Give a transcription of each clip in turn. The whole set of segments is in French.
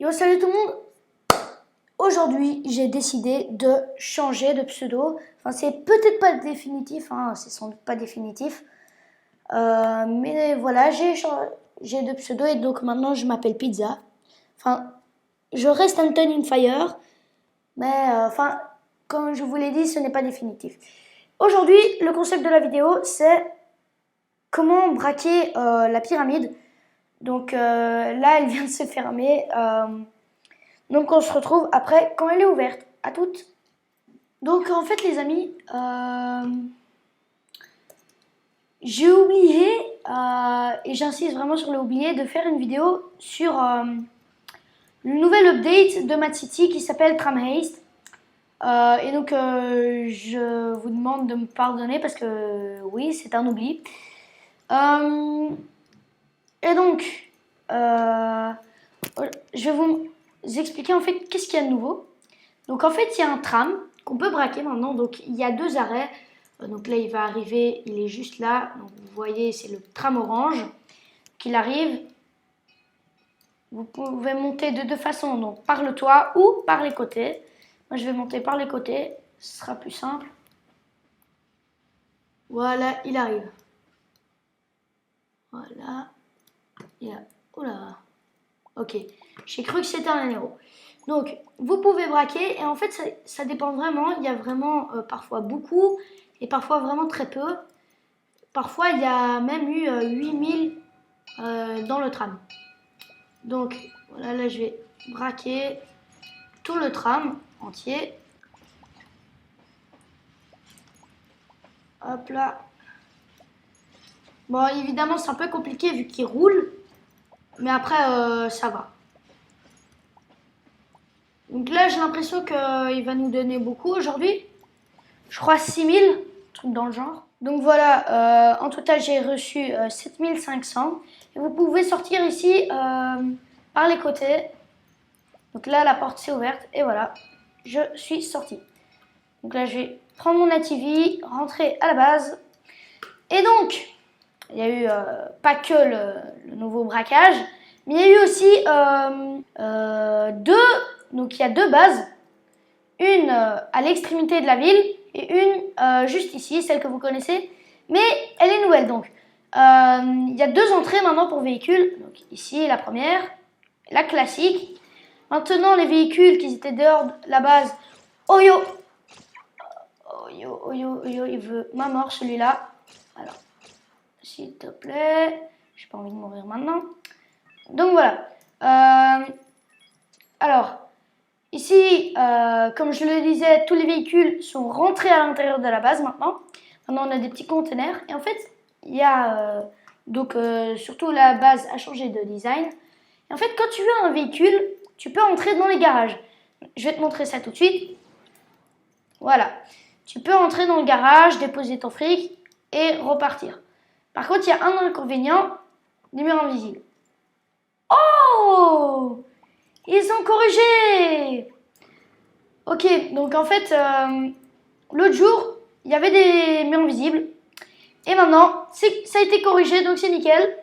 Yo, salut tout le monde. Aujourd'hui, j'ai décidé de changer de pseudo. Enfin, c'est peut-être pas définitif, hein, c'est sans doute pas définitif. Mais voilà, j'ai deux pseudos et donc maintenant je m'appelle Pizza. Enfin, je reste Anton Fire, mais enfin, comme je vous l'ai dit, ce n'est pas définitif. Aujourd'hui, le concept de la vidéo, c'est comment braquer la pyramide. Donc là, elle vient de se fermer. Donc on se retrouve après quand elle est ouverte. À toutes. Donc en fait les amis, j'ai oublié, et j'insiste vraiment sur le oublié, de faire une vidéo sur le nouvel update de Mad City qui s'appelle Tram Haste. Et donc je vous demande de me pardonner parce que oui, c'est un oubli. Et donc, je vais vous expliquer en fait qu'est-ce qu'il y a de nouveau. Donc en fait, il y a un tram qu'on peut braquer maintenant. Donc il y a deux arrêts. Donc là, il va arriver, il est juste là. Donc vous voyez, c'est le tram orange qu'il arrive. Vous pouvez monter de deux façons, donc par le toit ou par les côtés. Moi, je vais monter par les côtés, ce sera plus simple. Voilà, il arrive. Voilà. Il a... Oula. Ok, j'ai cru que c'était un héros. Donc, vous pouvez braquer et en fait, ça dépend vraiment. Il y a vraiment parfois beaucoup et parfois vraiment très peu. Parfois, il y a même eu 8000 dans le tram. Donc, voilà, là, je vais braquer tout le tram entier. Hop là. Bon, évidemment, c'est un peu compliqué vu qu'il roule. Mais après, ça va. Donc là, j'ai l'impression qu'il va nous donner beaucoup aujourd'hui. Je crois 6000, truc dans le genre. Donc voilà, en total, j'ai reçu 7500. Et vous pouvez sortir ici par les côtés. Donc là, la porte s'est ouverte. Et voilà, je suis sorti. Donc là, je vais prendre mon ATV, rentrer à la base. Et donc, il y a eu pas que le nouveau braquage, mais il y a eu aussi donc il y a deux bases. Une à l'extrémité de la ville et une juste ici, celle que vous connaissez. Mais elle est nouvelle donc. Il y a deux entrées maintenant pour véhicules. Donc ici la première, la classique. Maintenant les véhicules qui étaient dehors de la base. Oh yo, il veut ma mort celui-là. Alors, s'il te plaît, j'ai pas envie de mourir maintenant. Donc voilà. Alors. Ici, comme je le disais, tous les véhicules sont rentrés à l'intérieur de la base maintenant. Maintenant, on a des petits containers. Et en fait, il y a surtout la base a changé de design. Et en fait, quand tu as un véhicule, tu peux entrer dans les garages. Je vais te montrer ça tout de suite. Voilà. Tu peux entrer dans le garage, déposer ton fric et repartir. Par contre, il y a un inconvénient, les murs invisibles. Oh! Ils ont corrigé! Ok, donc en fait, l'autre jour, il y avait des murs visibles. Et maintenant, ça a été corrigé, donc c'est nickel.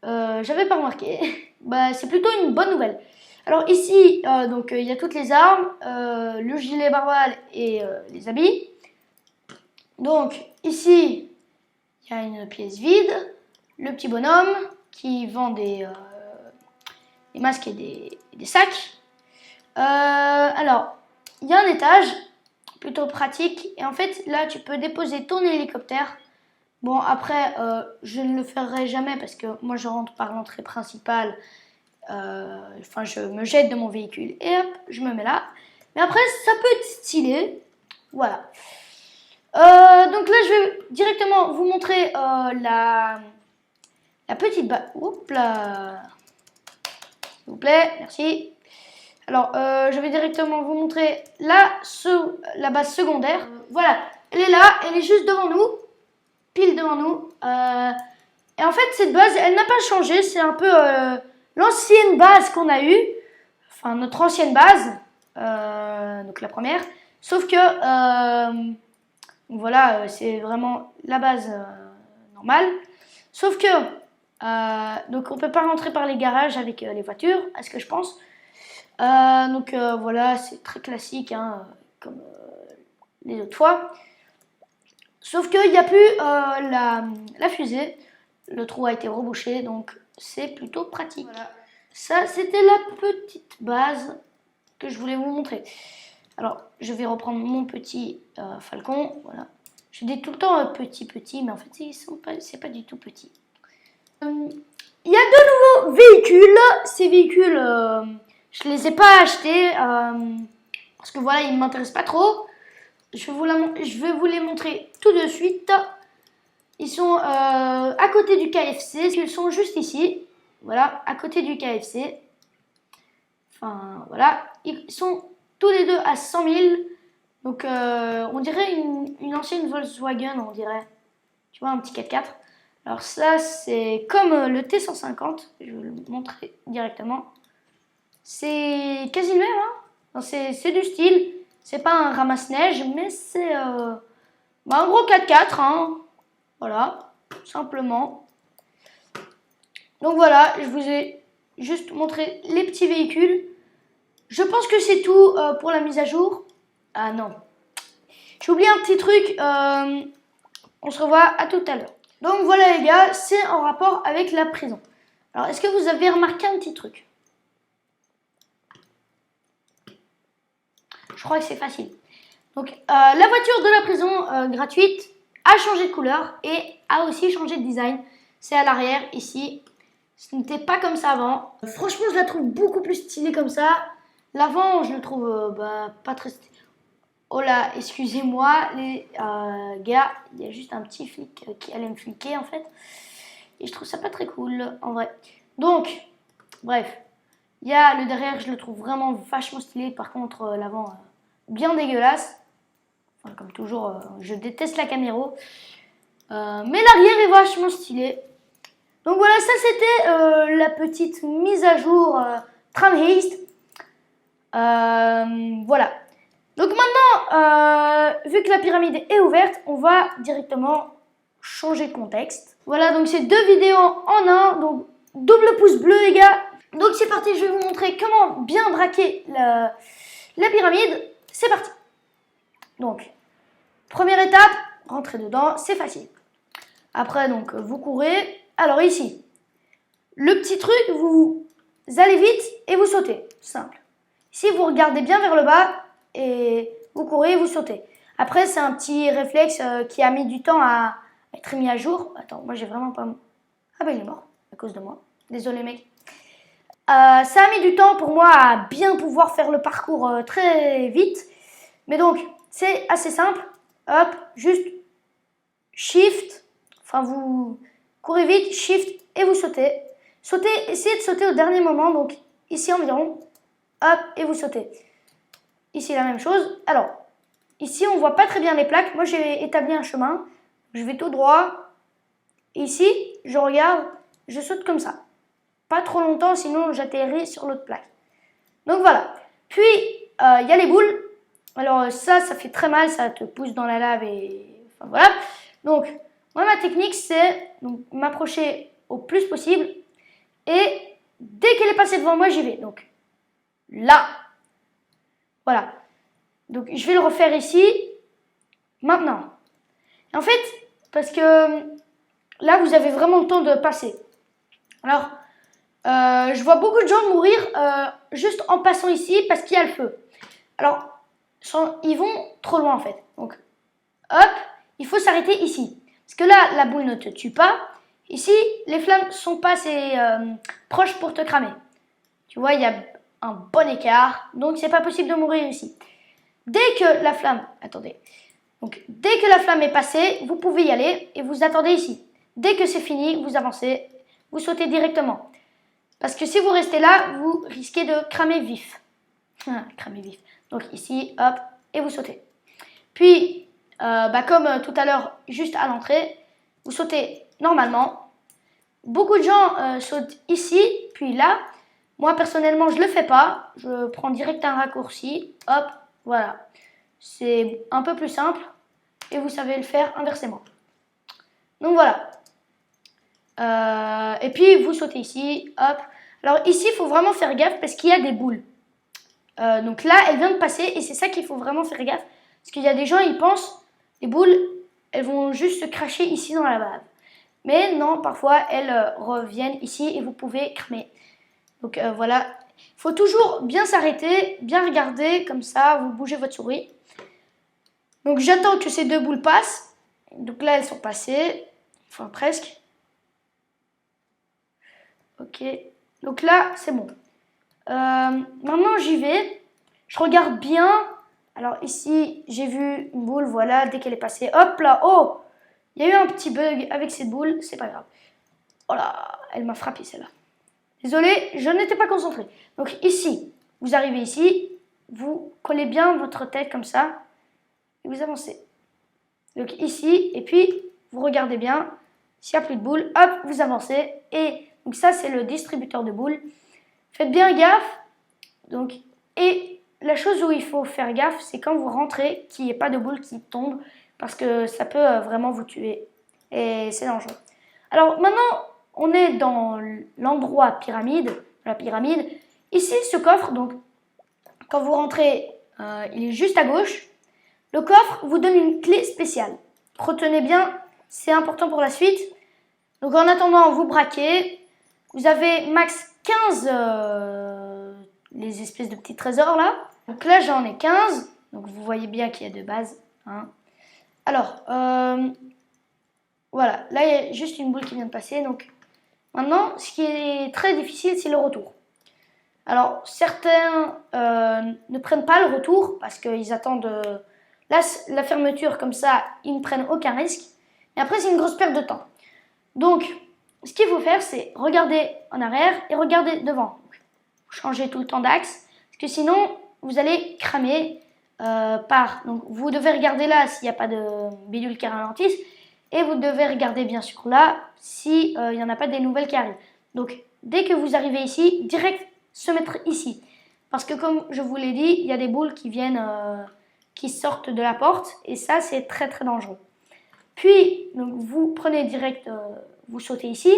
J'avais pas remarqué. Bah, c'est plutôt une bonne nouvelle. Alors ici, donc il y a toutes les armes, le gilet barbare et les habits. Donc ici, il y a une pièce vide. Le petit bonhomme qui vend des masques et des sacs. Alors, il y a un étage, plutôt pratique. Et en fait, là, tu peux déposer ton hélicoptère. Bon, après, je ne le ferai jamais parce que moi, je rentre par l'entrée principale. Enfin, je me jette de mon véhicule et hop, je me mets là. Mais après, ça peut être stylé. Voilà. Donc là, je vais directement vous montrer la petite base. Oups là. S'il vous plaît, merci. Alors, je vais directement vous montrer la base secondaire. Voilà, elle est là, elle est juste devant nous, pile devant nous. Et en fait, cette base, elle n'a pas changé. C'est un peu l'ancienne base qu'on a eue, enfin notre ancienne base, donc la première. Sauf que, voilà, c'est vraiment la base normale. Sauf que, donc on peut pas rentrer par les garages avec les voitures, à ce que je pense. Voilà, c'est très classique, hein, comme les autres fois. Sauf qu'il n'y a plus la fusée. Le trou a été rebouché, donc c'est plutôt pratique. Voilà. Ça, c'était la petite base que je voulais vous montrer. Alors, je vais reprendre mon petit falcon. Voilà. Je dis tout le temps petit, mais en fait, c'est pas du tout petit. Il y a de nouveaux véhicules. Ces véhicules, je les ai pas achetés parce que voilà, ils ne m'intéressent pas trop. Je vais vous les montrer tout de suite. Ils sont à côté du KFC. Ils sont juste ici. Voilà, à côté du KFC. Enfin, voilà. Ils sont tous les deux à 100 000. Donc, on dirait une ancienne Volkswagen, on dirait. Tu vois, un petit 4x4. Alors ça, c'est comme le T150. Je vais vous le montrer directement. C'est quasi le même, hein. C'est du style. C'est pas un ramasse-neige, mais c'est un gros 4x4, hein. Voilà, simplement. Donc voilà, je vous ai juste montré les petits véhicules. Je pense que c'est tout pour la mise à jour. Ah non. J'ai oublié un petit truc. On se revoit à tout à l'heure. Donc voilà les gars, c'est en rapport avec la prison. Alors, est-ce que vous avez remarqué un petit truc? Je crois que c'est facile. Donc, la voiture de la prison gratuite a changé de couleur et a aussi changé de design. C'est à l'arrière, ici. Ce n'était pas comme ça avant. Franchement, je la trouve beaucoup plus stylée comme ça. L'avant, je le trouve pas très stylé. Oh là, excusez-moi, les gars, il y a juste un petit flic qui allait me fliquer en fait. Et je trouve ça pas très cool, en vrai. Donc, bref. Il y a le derrière, je le trouve vraiment vachement stylé. Par contre, l'avant, bien dégueulasse. Enfin, comme toujours, je déteste la Camaro. Mais l'arrière est vachement stylé. Donc voilà, ça c'était la petite mise à jour Tram Haste. Voilà. Donc maintenant, vu que la pyramide est ouverte, on va directement changer de contexte. Voilà, donc c'est deux vidéos en un. Donc double pouce bleu les gars. Donc c'est parti, je vais vous montrer comment bien braquer la pyramide. C'est parti. Donc, première étape, rentrer dedans, c'est facile. Après, donc, vous courez. Alors ici, le petit truc, vous allez vite et vous sautez. Simple. Ici, vous regardez bien vers le bas et vous courez et vous sautez. Après, c'est un petit réflexe qui a mis du temps à être mis à jour. Attends, moi, j'ai vraiment pas... Ah ben, il est mort à cause de moi. Désolé, mec. Ça a mis du temps pour moi à bien pouvoir faire le parcours très vite. Mais donc, c'est assez simple. Hop, juste shift. Enfin, vous courez vite, shift et vous sautez. Sautez, essayez de sauter au dernier moment. Donc, ici environ. Hop, et vous sautez. Ici, la même chose. Alors, ici, on voit pas très bien les plaques. Moi, j'ai établi un chemin. Je vais tout droit. Ici, je regarde. Je saute comme ça. Pas trop longtemps, sinon j'atterris sur l'autre plaque. Donc voilà. Puis, il y a les boules. Alors ça fait très mal, ça te pousse dans la lave et... Enfin voilà. Donc, moi ma technique c'est m'approcher au plus possible. Et dès qu'elle est passée devant moi, j'y vais. Donc, là. Voilà. Donc, je vais le refaire ici. Maintenant. En fait, parce que là, vous avez vraiment le temps de passer. Alors... je vois beaucoup de gens mourir juste en passant ici parce qu'il y a le feu. Alors, ils vont trop loin en fait. Donc, hop, il faut s'arrêter ici. Parce que là, la boule ne te tue pas. Ici, les flammes sont pas assez proches pour te cramer. Tu vois, il y a un bon écart. Donc, c'est pas possible de mourir ici. Dès que la flamme... Attendez. Donc, dès que la flamme est passée, vous pouvez y aller et vous attendez ici. Dès que c'est fini, vous avancez, vous sautez directement. Parce que si vous restez là, vous risquez de cramer vif. Cramer vif. Donc ici, hop, et vous sautez. Puis, comme tout à l'heure, juste à l'entrée, vous sautez normalement. Beaucoup de gens sautent ici, puis là. Moi, personnellement, je ne le fais pas. Je prends direct un raccourci. Hop, voilà. C'est un peu plus simple. Et vous savez le faire inversement. Donc voilà. Et puis, vous sautez ici. Hop. Alors ici, il faut vraiment faire gaffe parce qu'il y a des boules. Donc là, elle vient de passer et c'est ça qu'il faut vraiment faire gaffe. Parce qu'il y a des gens, ils pensent, les boules, elles vont juste se cracher ici dans la bave. Mais non, parfois, elles reviennent ici et vous pouvez cramer. Donc voilà, il faut toujours bien s'arrêter, bien regarder, comme ça, vous bougez votre souris. Donc j'attends que ces deux boules passent. Donc là, elles sont passées, enfin presque. Ok, donc là, c'est bon. Maintenant, j'y vais. Je regarde bien. Alors ici, j'ai vu une boule, voilà, dès qu'elle est passée, hop là, oh! Il y a eu un petit bug avec cette boule, c'est pas grave. Oh là, elle m'a frappé celle-là. Désolé, je n'étais pas concentré. Donc ici, vous arrivez ici, vous collez bien votre tête comme ça, et vous avancez. Donc ici, et puis vous regardez bien, s'il n'y a plus de boules, hop, vous avancez. Et donc ça, c'est le distributeur de boules. Faites bien gaffe. Donc, et la chose où il faut faire gaffe, c'est quand vous rentrez, qu'il n'y ait pas de boules qui tombent, parce que ça peut vraiment vous tuer. Et c'est dangereux. Alors maintenant, on est dans l'endroit pyramide, la pyramide. Ici, ce coffre, donc, quand vous rentrez, il est juste à gauche. Le coffre vous donne une clé spéciale. Retenez bien, c'est important pour la suite. Donc en attendant, vous braquez. Vous avez max 15 les espèces de petits trésors là. Donc là, j'en ai 15. Donc vous voyez bien qu'il y a de base. Hein. Alors, voilà. Là, il y a juste une boule qui vient de passer. Donc maintenant, ce qui est très difficile, c'est le retour. Alors, certains ne prennent pas le retour parce qu'ils attendent la fermeture comme ça, ils ne prennent aucun risque. Et après, c'est une grosse perte de temps. Donc, ce qu'il faut faire, c'est regarder en arrière et regarder devant. Changez tout le temps d'axe parce que sinon, vous allez cramer Donc, vous devez regarder là s'il n'y a pas de bidule qui ralentisse. Et vous devez regarder bien sûr là s'il n'y en a pas des nouvelles qui arrivent. Donc, dès que vous arrivez ici, direct se mettre ici. Parce que comme je vous l'ai dit, il y a des boules qui viennent, qui sortent de la porte. Et ça, c'est très très dangereux. Puis, donc, vous prenez direct, vous sautez ici.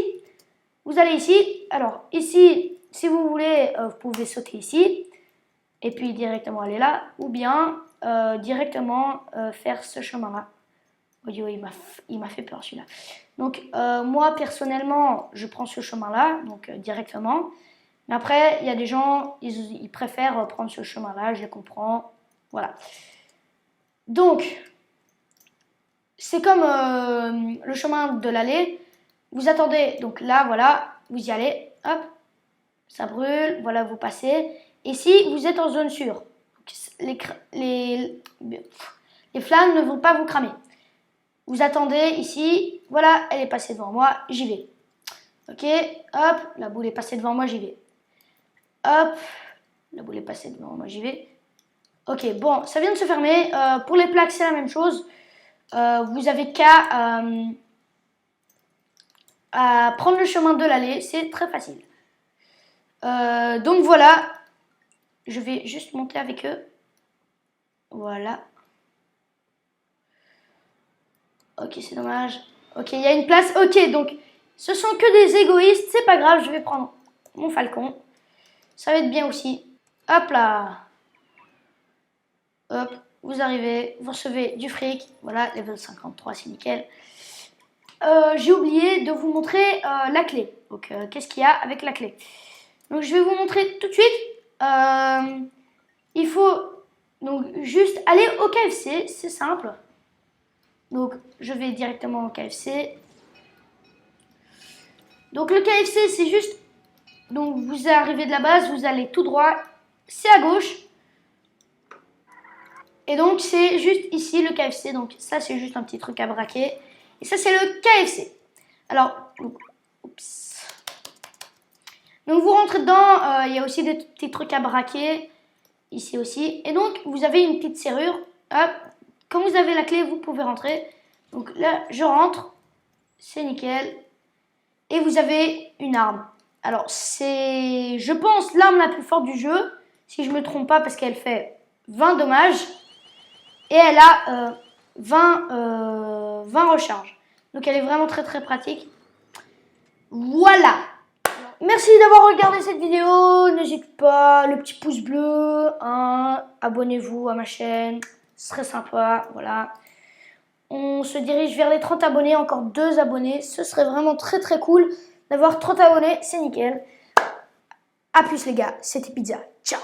Vous allez ici. Alors, ici, si vous voulez, vous pouvez sauter ici. Et puis directement aller là. Ou bien directement faire ce chemin-là. Oh, il m'a fait peur celui-là. Donc, moi, personnellement, je prends ce chemin-là, donc directement. Mais après, il y a des gens, ils préfèrent prendre ce chemin-là, je les comprends. Voilà. Donc, c'est comme le chemin de l'allée. Vous attendez, donc là, voilà, vous y allez, hop, ça brûle, voilà, vous passez. Et si vous êtes en zone sûre, les flammes ne vont pas vous cramer. Vous attendez ici, voilà, elle est passée devant moi, j'y vais. Ok, hop, la boule est passée devant moi, j'y vais. Hop, la boule est passée devant moi, j'y vais. Ok, bon, ça vient de se fermer. Pour les plaques, c'est la même chose. Vous avez qu'à prendre le chemin de l'allée, c'est très facile. Donc voilà, je vais juste monter avec eux. Voilà. Ok, c'est dommage. Ok, il y a une place. Ok, donc ce sont que des égoïstes. C'est pas grave, je vais prendre mon falcon. Ça va être bien aussi. Hop là. Hop, vous arrivez, vous recevez du fric. Voilà, level 53, c'est nickel. J'ai oublié de vous montrer la clé. Donc, qu'est-ce qu'il y a avec la clé? Donc, je vais vous montrer tout de suite. Il faut donc juste aller au KFC, c'est simple. Donc, je vais directement au KFC. Donc, le KFC, c'est juste... Donc, vous arrivez de la base, vous allez tout droit. C'est à gauche. Et donc, c'est juste ici le KFC. Donc, ça, c'est juste un petit truc à braquer. Et ça, c'est le KFC. Alors, oups. Donc, vous rentrez dedans. Il y a aussi des petits trucs à braquer. Ici aussi. Et donc, vous avez une petite serrure. Hop. Quand vous avez la clé, vous pouvez rentrer. Donc là, je rentre. C'est nickel. Et vous avez une arme. Alors, c'est, je pense, l'arme la plus forte du jeu. Si je ne me trompe pas, parce qu'elle fait 20 dommages. Et elle a 20 recharges. Donc, elle est vraiment très, très pratique. Voilà. Alors, Merci d'avoir regardé cette vidéo. N'hésite pas, le petit pouce bleu, hein, abonnez-vous à ma chaîne, ce serait sympa, voilà. On se dirige vers les 30 abonnés, encore 2 abonnés, ce serait vraiment très très cool d'avoir 30 abonnés, c'est nickel. A plus les gars, c'était Pizza, ciao.